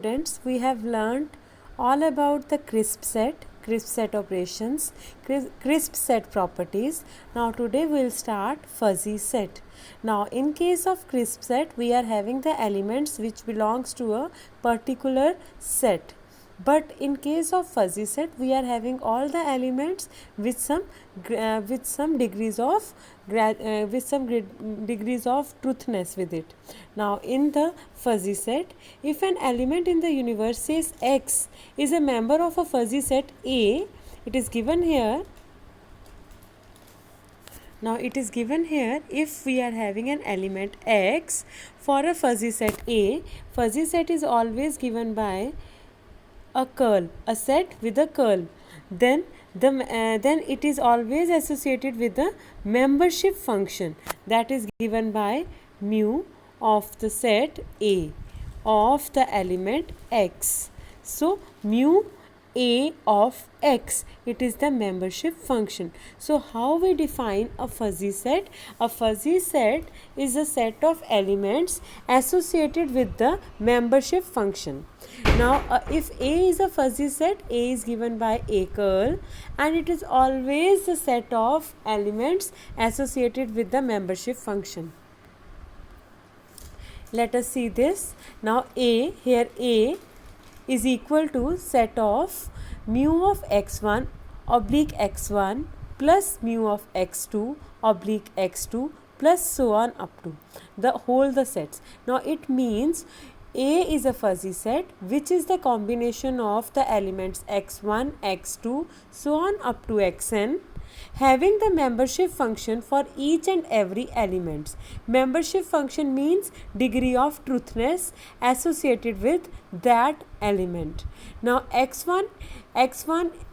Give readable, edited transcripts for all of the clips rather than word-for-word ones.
Students, we have learned all about the crisp set operations, crisp set properties. Now today we will start fuzzy set. Now in case of crisp set, we are having the elements which belongs to a particular set. But in case of fuzzy set, we are having all the elements with some degrees of degrees of truthness with it. Now in the fuzzy set, if an element in the universe says X is a member of a fuzzy set A, it is given here. Now it is given here, if we are having an element X for a fuzzy set A, fuzzy set is always given by a curl, a set with a curl. Then it is always associated with the membership function that is given by mu of the set A of the element X. So mu A of X, it is the membership function. So how we define a fuzzy set? A fuzzy set is a set of elements associated with the membership function. Now if A is a fuzzy set, A is given by A curl, and it is always a set of elements associated with the membership function. Let us see this. Now A is equal to set of mu of x1 oblique x1 plus mu of x2 oblique x2 plus so on up to the sets. Now it means A is a fuzzy set which is the combination of the elements x1, x2 so on up to xn, having the membership function for each and every element. Membership function means degree of truthness associated with that element. Now x1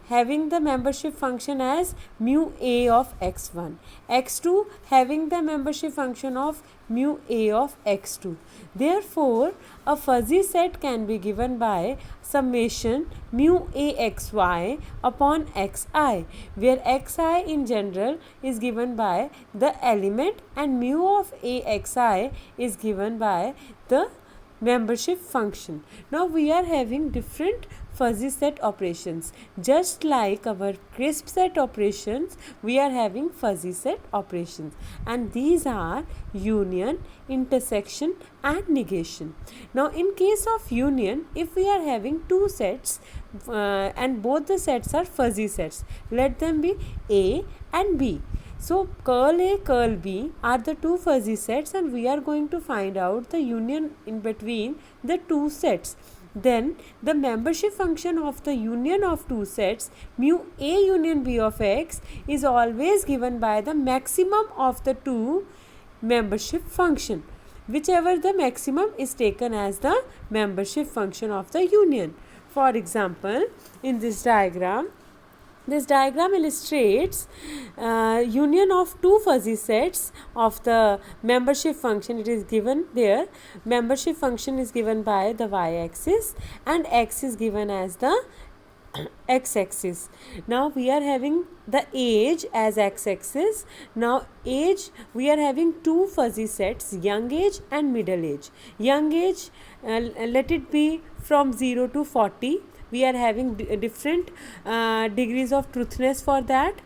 having the membership function as mu A of x1, x2 having the membership function of mu A of x2. Therefore, a fuzzy set can be given by summation mu A xy upon xi, where xi in general is given by the element and mu of A xi is given by the membership function. Now we are having different fuzzy set operations. Just like our crisp set operations, we are having fuzzy set operations, and these are union, intersection and negation. Now in case of union, if we are having two sets and both the sets are fuzzy sets, let them be A and B. So curl A, curl B are the two fuzzy sets, and we are going to find out the union in between the two sets. Then the membership function of the union of two sets mu A union B of X is always given by the maximum of the two membership function. Whichever the maximum is taken as the membership function of the union. For example, in this diagram illustrates union of two fuzzy sets of the membership function. It is given there. Membership function is given by the y-axis and x is given as the x-axis. Now we are having the age as x-axis. Now age, we are having two fuzzy sets, young age and middle age. Young age, let it be from 0 to 40. We are having different degrees of truthness for that,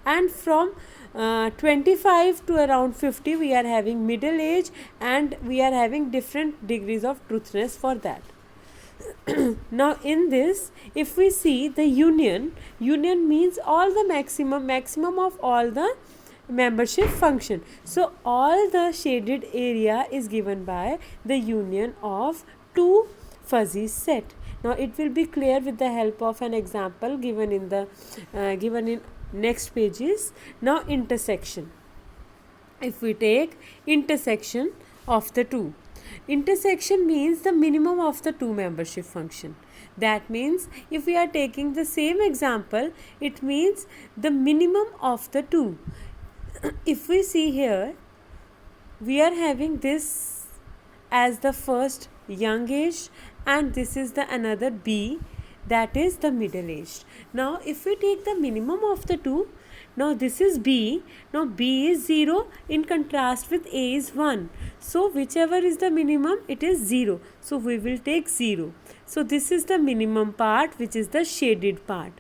and from 25 to around 50 we are having middle age, and we are having different degrees of truthness for that. Now in this, if we see the union means all the maximum of all the membership function. So all the shaded area is given by the union of two fuzzy set. Now it will be clear with the help of an example given in next pages. Now intersection. If we take intersection of the two, intersection means the minimum of the two membership function. That means if we are taking the same example, it means the minimum of the two. If we see here, we are having this as the first young age, and this is the another B, that is the middle aged. Now if we take the minimum of the two, now this is B. Now B is 0 in contrast with A is 1. So whichever is the minimum, it is 0. So we will take 0. So this is the minimum part, which is the shaded part,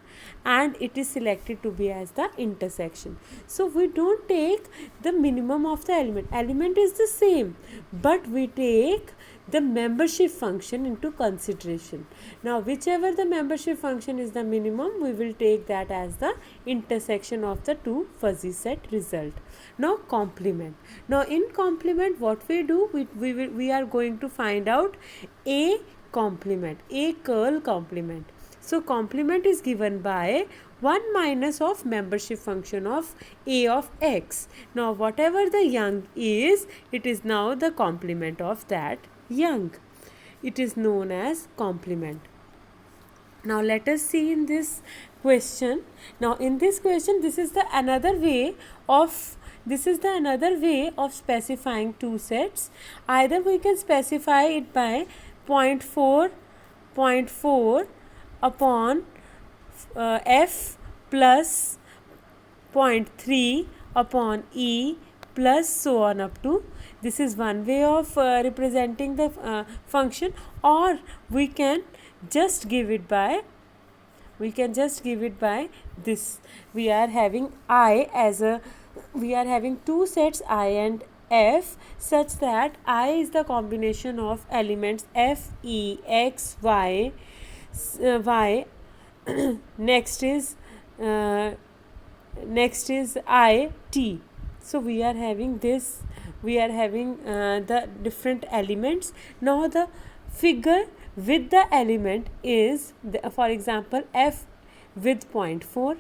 and it is selected to be as the intersection. So we don't take the minimum of the element is the same, but we take the membership function into consideration. Now whichever the membership function is the minimum, we will take that as the intersection of the two fuzzy set result. Now complement. Now in complement, what we do, we are going to find out a complement, a curl complement. So complement is given by 1 minus of membership function of a of x. Now whatever the young is, it is now the complement of that young. It is known as complement. Now let us see in this question. Now in this question, this is the another way of specifying two sets. Either we can specify it by 0.4 upon f plus 0.3 upon e plus so on up to. This is one way of representing the function, or we can just give it by this. We are having two sets I and f, such that I is the combination of elements f, e, x, y. Next is I, t. So we are having this. We are having the different elements. Now the figure with the element is for example, f with 0.4,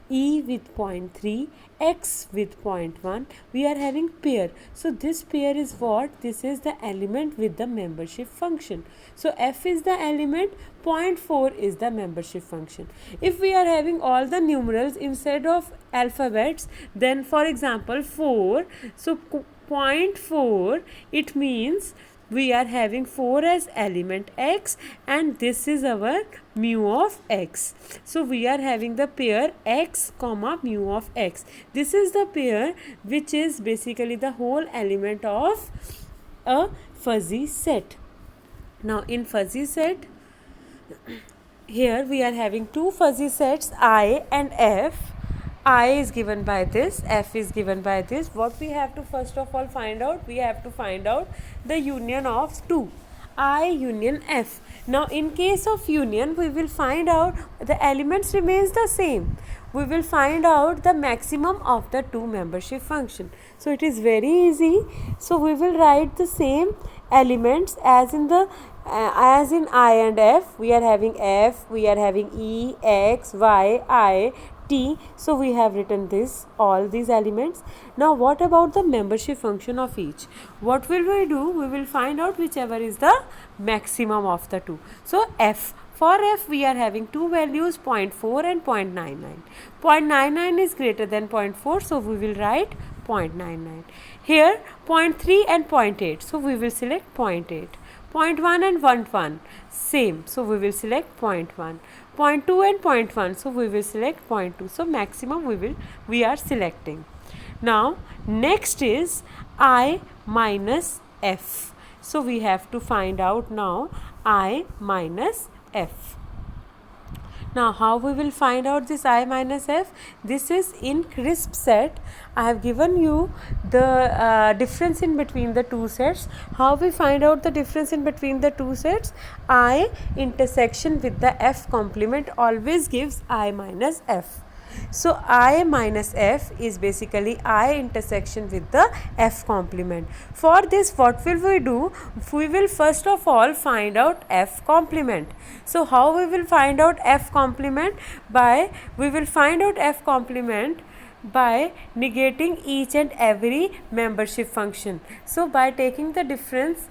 e with 0.3, x with 0.1. We are having pair. So this pair is what? This is the element with the membership function. So f is the element, 0.4 is the membership function. If we are having all the numerals instead of alphabets, then for example 4, so 0.4, it means we are having 4 as element x, and this is our mu of x. So we are having the pair x comma mu of x. This is the pair which is basically the whole element of a fuzzy set. Now in fuzzy set, here we are having two fuzzy sets I and f. I is given by this, f is given by this. What we have to first of all find out? We have to find out the union of two, I union f. Now in case of union, we will find out the elements remains the same. We will find out the maximum of the two membership function. So it is very easy. So we will write the same elements as in I and f. We are having f, we are having e, x, y, I, t. So we have written all these elements. Now what about the membership function of each? What will we do? We will find out whichever is the maximum of the two. So f. For f, we are having two values, 0.4 and 0.99. 0.99 is greater than 0.4, so we will write 0.99. Here 0.3 and 0.8, so we will select 0.8. 0.1 and 1.1, same, so we will select 0.1. 0.2 and 0.1, so we will select 0.2. So maximum we are selecting. Now next is I minus f. So we have to find out now I minus f. Now how we will find out this I minus f? This is in crisp set. I have given you the difference in between the two sets. How we find out the difference in between the two sets? I intersection with the f complement always gives I minus f. So I minus f is basically I intersection with the f complement. For this, what will we do? We will first of all find out f complement. So how we will find out f complement? We will find out f complement by negating each and every membership function. So by taking the difference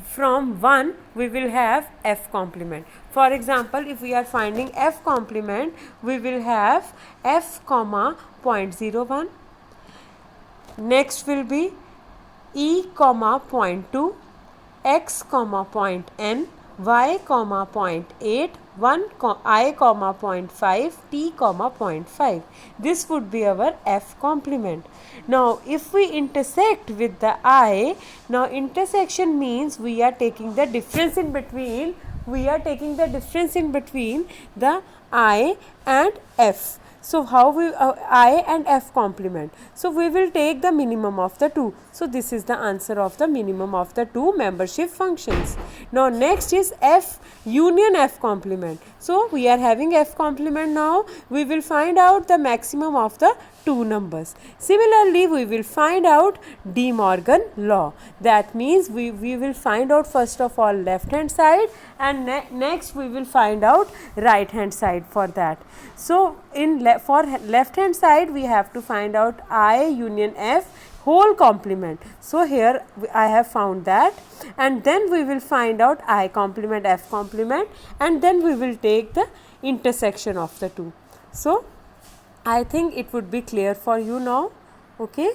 from 1, we will have f complement. For example, if we are finding f complement, we will have f comma 0.01. Next will be e comma 0.2, x comma n, y comma 0.8, I comma 0.5, t comma 0.5. This would be our f complement. Now if we intersect with the I, now intersection means we are taking the difference in between we are taking the difference in between the I and F. So how we I and F complement. So we will take the minimum of the two. So this is the answer of the minimum of the two membership functions. Now next is F union F complement. So we are having F complement now. We will find out the maximum of the two numbers. Similarly, we will find out De Morgan law. That means we will find out first of all left hand side, and next we will find out right hand side for that. So for left hand side we have to find out I union F whole complement. So here I have found that, and then we will find out I complement F complement, and then we will take the intersection of the two. So I think it would be clear for you now. Okay.